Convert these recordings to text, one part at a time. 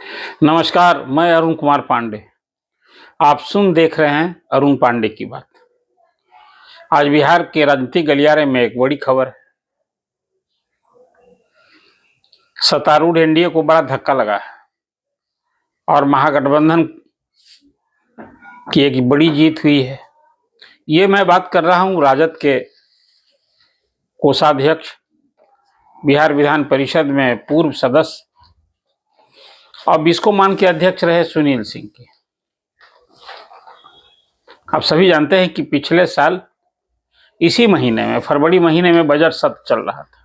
नमस्कार, मैं अरुण कुमार पांडे। आप देख रहे हैं अरुण पांडे की बात। आज बिहार के राजनीतिक गलियारे में एक बड़ी खबर है। सत्तारूढ़ एनडीए को बड़ा धक्का लगा है और महागठबंधन की एक बड़ी जीत हुई है। ये मैं बात कर रहा हूं राजद के कोषाध्यक्ष, बिहार विधान परिषद में पूर्व सदस्य और बिस्कोमान के अध्यक्ष रहे सुनील सिंह के। आप सभी जानते हैं कि पिछले साल इसी महीने में, फरवरी महीने में बजट सत्र चल रहा था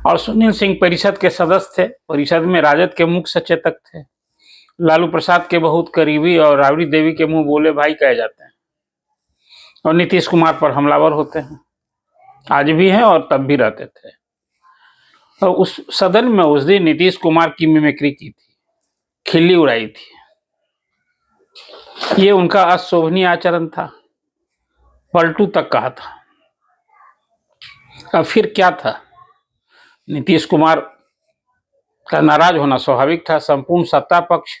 और सुनील सिंह परिषद के सदस्य थे। परिषद में राजद के मुख्य सचेतक थे। लालू प्रसाद के बहुत करीबी और राबड़ी देवी के मुंह बोले भाई कहे जाते हैं और नीतीश कुमार पर हमलावर होते हैं। आज भी हैं और तब भी रहते थे। और उस सदन में उस दिन नीतीश कुमार की मिमिक्री की थी, खिल्ली उड़ाई थी। ये उनका अशोभनीय आचरण था, पलटू तक कहा था। अब फिर क्या था? नीतीश कुमार का नाराज होना स्वाभाविक था। संपूर्ण सत्ता पक्ष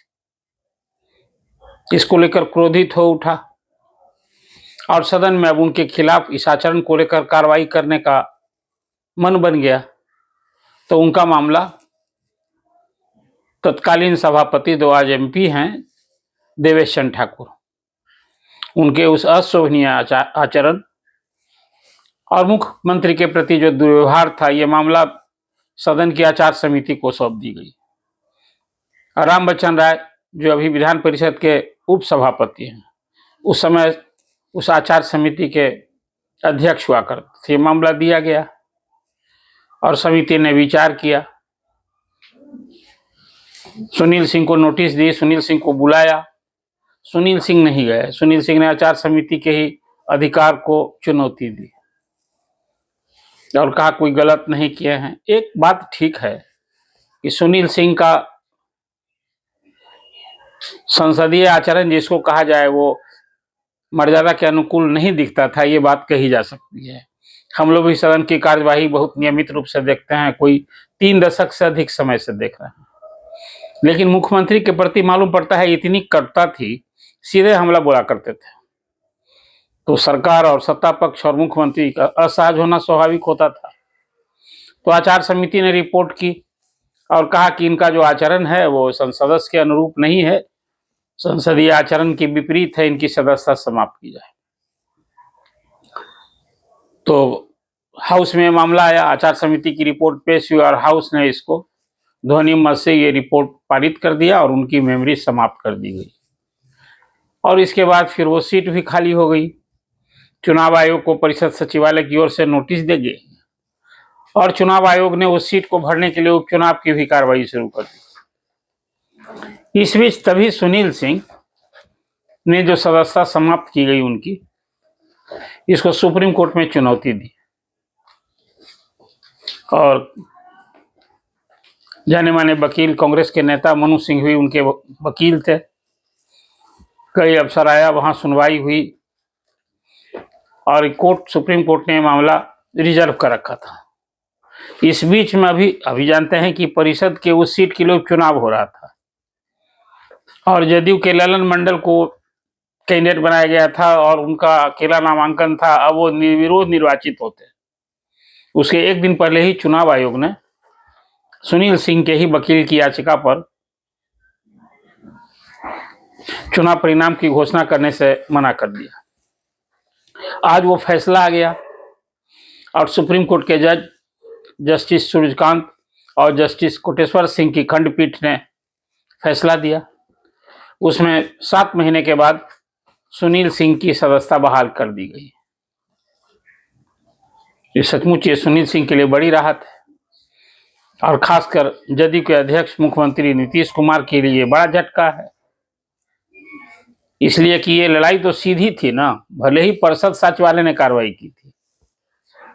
इसको लेकर क्रोधित हो उठा और सदन में अब उनके खिलाफ इस आचरण को लेकर कार्रवाई करने का मन बन गया। तो उनका मामला तत्कालीन सभापति, जो आज एमपी हैं, देवेश चंद्र ठाकुर, उनके उस अशोभनीय आचरण और मुख्यमंत्री के प्रति जो दुर्व्यवहार था, ये मामला सदन की आचार समिति को सौंप दी गई। राम बच्चन राय, जो अभी विधान परिषद के उप सभापति हैं, उस समय उस आचार समिति के अध्यक्ष हुआ करते थे। मामला दिया गया और समिति ने विचार किया, सुनील सिंह को नोटिस दी, सुनील सिंह को बुलाया। सुनील सिंह नहीं गए। सुनील सिंह ने आचार समिति के ही अधिकार को चुनौती दी और कहा कोई गलत नहीं किए हैं। एक बात ठीक है कि सुनील सिंह का संसदीय आचरण जिसको कहा जाए वो मर्यादा के अनुकूल नहीं दिखता था, ये बात कही जा सकती है। हम लोग भी सदन की कार्यवाही बहुत नियमित रूप से देखते हैं, कोई 3 दशक से अधिक समय से देख रहे हैं, लेकिन मुख्यमंत्री के प्रति मालूम पड़ता है इतनी कटुता थी, सीधे हमला बोला करते थे। तो सरकार और सत्ता पक्ष और मुख्यमंत्री का असहज होना स्वाभाविक होता था। तो आचार समिति ने रिपोर्ट की और कहा कि इनका जो आचरण है वो सदस्य के अनुरूप नहीं है, संसदीय आचरण के विपरीत है, इनकी सदस्यता समाप्त की जाए। तो हाउस में मामला आया, आचार समिति की रिपोर्ट पेश हुई और हाउस ने इसको ध्वनि मत से ये रिपोर्ट पारित कर दिया और उनकी मेमोरी समाप्त कर दी गई। और इसके बाद फिर वो सीट भी खाली हो गई। चुनाव आयोग को परिषद सचिवालय की ओर से नोटिस दे गए और चुनाव आयोग ने उस सीट को भरने के लिए उपचुनाव की भी कार्रवाई शुरू कर दी। इस बीच तभी सुनील सिंह ने जो सदस्यता समाप्त की गई उनकी, इसको सुप्रीम कोर्ट में चुनौती दी और जाने माने वकील, कांग्रेस के नेता मनु सिंह भी उनके वकील थे। कई अफसर आया, वहां सुनवाई हुई और सुप्रीम कोर्ट ने मामला रिजर्व कर रखा था। इस बीच में अभी जानते हैं कि परिषद के उस सीट के लिए उपचुनाव हो रहा था और जदयू के ललन मंडल को कैंडिडेट बनाया गया था और उनका अकेला नामांकन था। अब वो निर्विरोध निर्वाचित होते। उसके एक दिन पहले ही चुनाव आयोग ने सुनील सिंह के ही वकील की याचिका पर चुनाव परिणाम की घोषणा करने से मना कर दिया। आज वो फैसला आ गया और सुप्रीम कोर्ट के जज जस्टिस सूर्यकांत और जस्टिस कोटेश्वर सिंह की खंडपीठ ने फैसला दिया। उसमें 7 महीने के बाद सुनील सिंह की सदस्यता बहाल कर दी गई। ये सचमुच ये सुनील सिंह के लिए बड़ी राहत है और खासकर जदयू के अध्यक्ष मुख्यमंत्री नीतीश कुमार के लिए बड़ा झटका है, इसलिए कि ये लड़ाई तो सीधी थी ना। भले ही परिषद सचिवालय ने कार्रवाई की थी,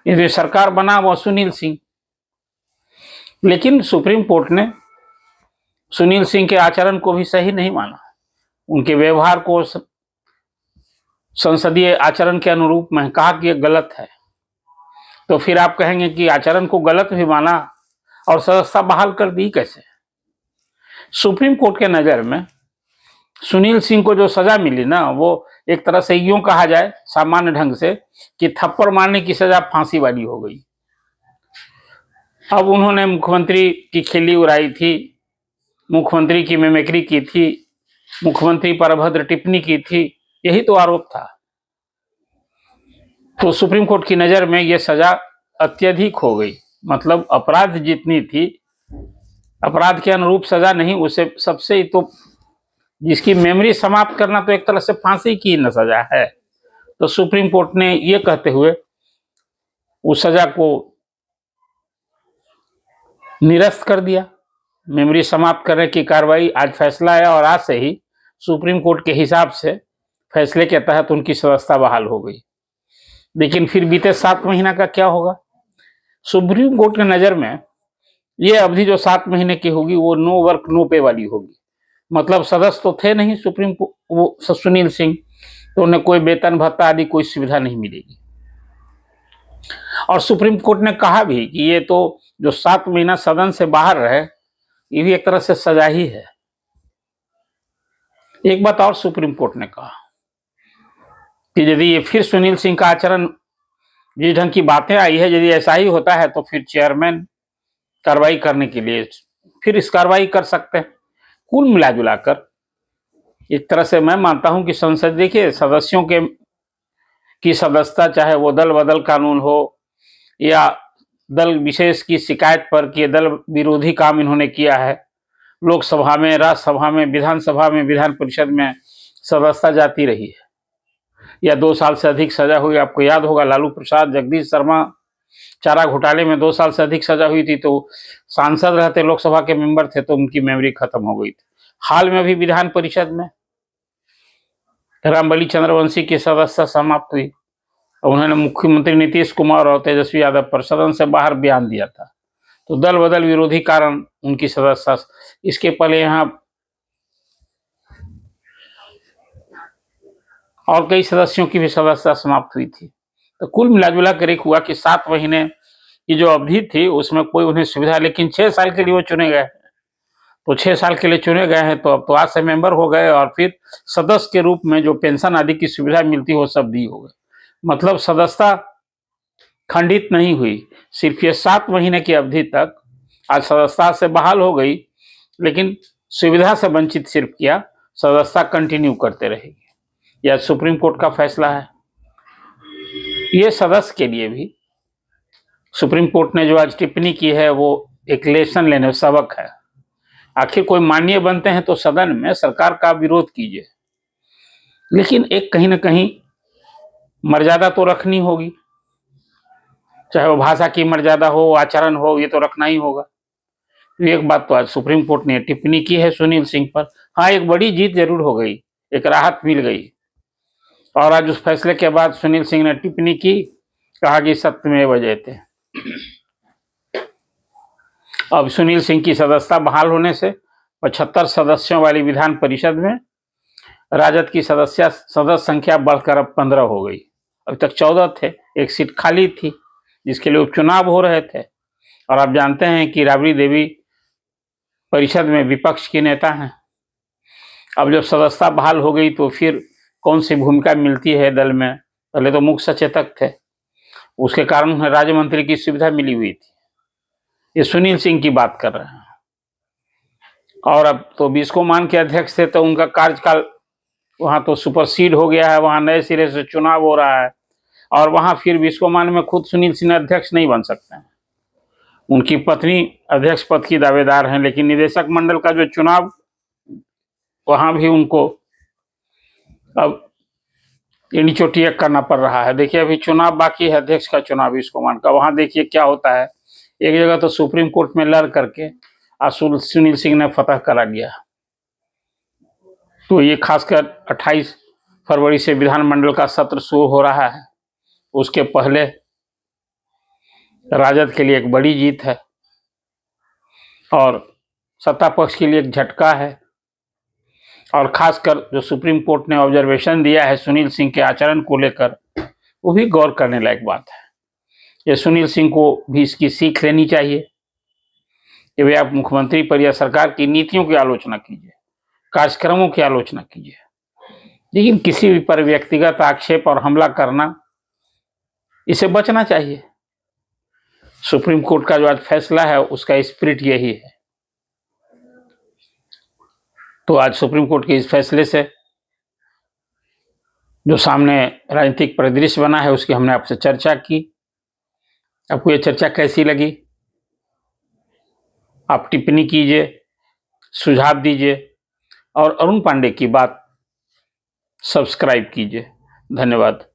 इसलिए सरकार बना वो सुनील सिंह, लेकिन सुप्रीम कोर्ट ने सुनील सिंह के आचरण को भी सही नहीं माना, उनके व्यवहार को संसदीय आचरण के अनुरूप में कहा कि ये गलत है। तो फिर आप कहेंगे कि आचरण को गलत भी माना और सदस्यता बहाल कर दी कैसे? सुप्रीम कोर्ट के नजर में सुनील सिंह को जो सजा मिली ना, वो एक तरह से यूं कहा जाए सामान्य ढंग से कि थप्पड़ मारने की सजा फांसी वाली हो गई। अब उन्होंने मुख्यमंत्री की खिल्ली उड़ाई थी, मुख्यमंत्री की मिमिक्री की थी, मुख्यमंत्री पर अभद्र टिप्पणी की थी, यही तो आरोप था। तो सुप्रीम कोर्ट की नजर में यह सजा अत्यधिक हो गई। मतलब अपराध जितनी थी, अपराध के अनुरूप सजा नहीं, उसे सबसे तो जिसकी मेमोरी समाप्त करना तो एक तरह से फांसी की न सजा है। तो सुप्रीम कोर्ट ने यह कहते हुए उस सजा को निरस्त कर दिया। मेमोरी समाप्त करने की कार्रवाई, आज फैसला आया और आज से ही सुप्रीम कोर्ट के हिसाब से फैसले के तहत उनकी सदस्यता बहाल हो गई। लेकिन फिर बीते 7 महीना का क्या होगा? सुप्रीम कोर्ट की नजर में यह अवधि जो 7 महीने की होगी वो नो वर्क नो पे वाली होगी। मतलब सदस्य तो थे नहीं सुप्रीम वो सुनील सिंह, तो उन्हें कोई वेतन भत्ता आदि कोई सुविधा नहीं मिलेगी। और सुप्रीम कोर्ट ने कहा भी कि ये तो जो 7 महीना सदन से बाहर रहे, ये भी एक तरह से सजा ही है। एक बात और सुप्रीम कोर्ट ने कहा कि यदि ये फिर सुनील सिंह का आचरण, जिस ढंग की बातें आई है, यदि ऐसा ही होता है तो फिर चेयरमैन कार्रवाई करने के लिए फिर इस कार्रवाई कर सकते हैं। कुल मिला जुलाकर एक तरह से मैं मानता हूं कि संसद, देखिए, सदस्यों के की सदस्यता, चाहे वो दल बदल कानून हो या दल विशेष की शिकायत पर कि दल विरोधी काम इन्होंने किया है, लोकसभा में, राज्यसभा में, विधानसभा में, विधान परिषद में सदस्यता जाती रही है, या 2 साल से अधिक सजा हुई। आपको याद होगा लालू प्रसाद, जगदीश शर्मा चारा घोटाले में 2 साल से अधिक सजा हुई थी, तो सांसद रहते, लोकसभा के मेंबर थे, तो उनकी मेमोरी खत्म हो गई थी। हाल में भी विधान परिषद में रामबली चंद्रवंशी की सदस्यता समाप्त हुई। उन्होंने मुख्यमंत्री नीतीश कुमार और तेजस्वी यादव पर सदन से बाहर बयान दिया था, तो दल बदल विरोधी कारण उनकी सदस्यता, इसके पहले यहाँ और कई सदस्यों की भी सदस्यता समाप्त हुई थी। तो कुल मिलाजुला कर एक हुआ कि 7 महीने की जो अवधि थी उसमें कोई उन्हें सुविधा, लेकिन 6 साल के लिए वो चुने गए, तो 6 साल के लिए चुने गए हैं, तो अब तो आज से मेंबर हो गए, और फिर सदस्य के रूप में जो पेंशन आदि की सुविधा मिलती हो सब दी हो गए। मतलब सदस्यता खंडित नहीं हुई, सिर्फ ये 7 महीने की अवधि तक आज सदस्यता से बहाल हो गई, लेकिन सुविधा से वंचित सिर्फ किया, सदस्यता कंटिन्यू करते रहेगी। यह सुप्रीम कोर्ट का फैसला है। ये सदस्य के लिए भी सुप्रीम कोर्ट ने जो आज टिप्पणी की है वो एक लेसन लेने, सबक है। आखिर कोई माननीय बनते हैं तो सदन में सरकार का विरोध कीजिए, लेकिन एक कहीं ना कहीं मर्यादा तो रखनी होगी, चाहे वो भाषा की मर्यादा हो, आचरण हो, ये तो रखना ही होगा। तो एक बात तो आज सुप्रीम कोर्ट ने टिप्पणी की है सुनील सिंह पर। हाँ, एक बड़ी जीत जरूर हो गई, एक राहत मिल गई। और आज उस फैसले के बाद सुनील सिंह ने टिप्पणी की, कहा कि सत्यमेव जयते। अब सुनील सिंह की सदस्यता बहाल होने से 75 सदस्यों वाली विधान परिषद में राजद की सदस्य संख्या बढ़कर अब 15 हो गई। अभी तक 14 थे, एक सीट खाली थी जिसके लिए उपचुनाव हो रहे थे। और आप जानते हैं कि राबड़ी देवी परिषद में विपक्ष की नेता हैं। अब जब सदस्यता बहाल हो गई तो फिर कौन सी भूमिका मिलती है दल में? पहले तो मुख्य सचेतक थे, उसके कारण उन्हें राज्य मंत्री की सुविधा मिली हुई थी। ये सुनील सिंह की बात कर रहे हैं। और अब तो बिस्कोमान के अध्यक्ष थे, तो उनका कार्यकाल वहां तो सुपरसीड हो गया है, वहां नए सिरे से चुनाव हो रहा है, और वहां फिर बिस्कोमान में खुद सुनील सिंह अध्यक्ष नहीं बन सकते हैं। उनकी पत्नी अध्यक्ष पद की दावेदार हैं, लेकिन निदेशक मंडल का जो चुनाव, वहां भी उनको अब एड़ी चोटी करना पड़ रहा है। देखिए, अभी चुनाव बाकी है, अध्यक्ष का चुनाव बिस्कोमान का, वहां देखिए क्या होता है। एक जगह तो सुप्रीम कोर्ट में लड़ करके सुनील सिंह ने फतह करा दिया। तो ये खासकर 28 फरवरी से विधानमंडल का सत्र शुरू हो रहा है, उसके पहले राजद के लिए एक बड़ी जीत है और सत्ता पक्ष के लिए एक झटका है। और खासकर जो सुप्रीम कोर्ट ने ऑब्जर्वेशन दिया है सुनील सिंह के आचरण को लेकर, वो भी गौर करने लायक बात है। ये सुनील सिंह को भी इसकी सीख लेनी चाहिए कि वे आप मुख्यमंत्री पर या सरकार की नीतियों की आलोचना कीजिए, कार्यक्रमों की आलोचना कीजिए, लेकिन किसी भी पर व्यक्तिगत आक्षेप और हमला करना, इसे बचना चाहिए। सुप्रीम कोर्ट का जो आज फैसला है उसका स्पिरिट यही है। तो आज सुप्रीम कोर्ट के इस फैसले से जो सामने राजनीतिक परिदृश्य बना है उसकी हमने आपसे चर्चा की। आपको ये चर्चा कैसी लगी? आप टिप्पणी कीजिए, सुझाव दीजिए और अरुण पांडे की बात सब्सक्राइब कीजिए। धन्यवाद।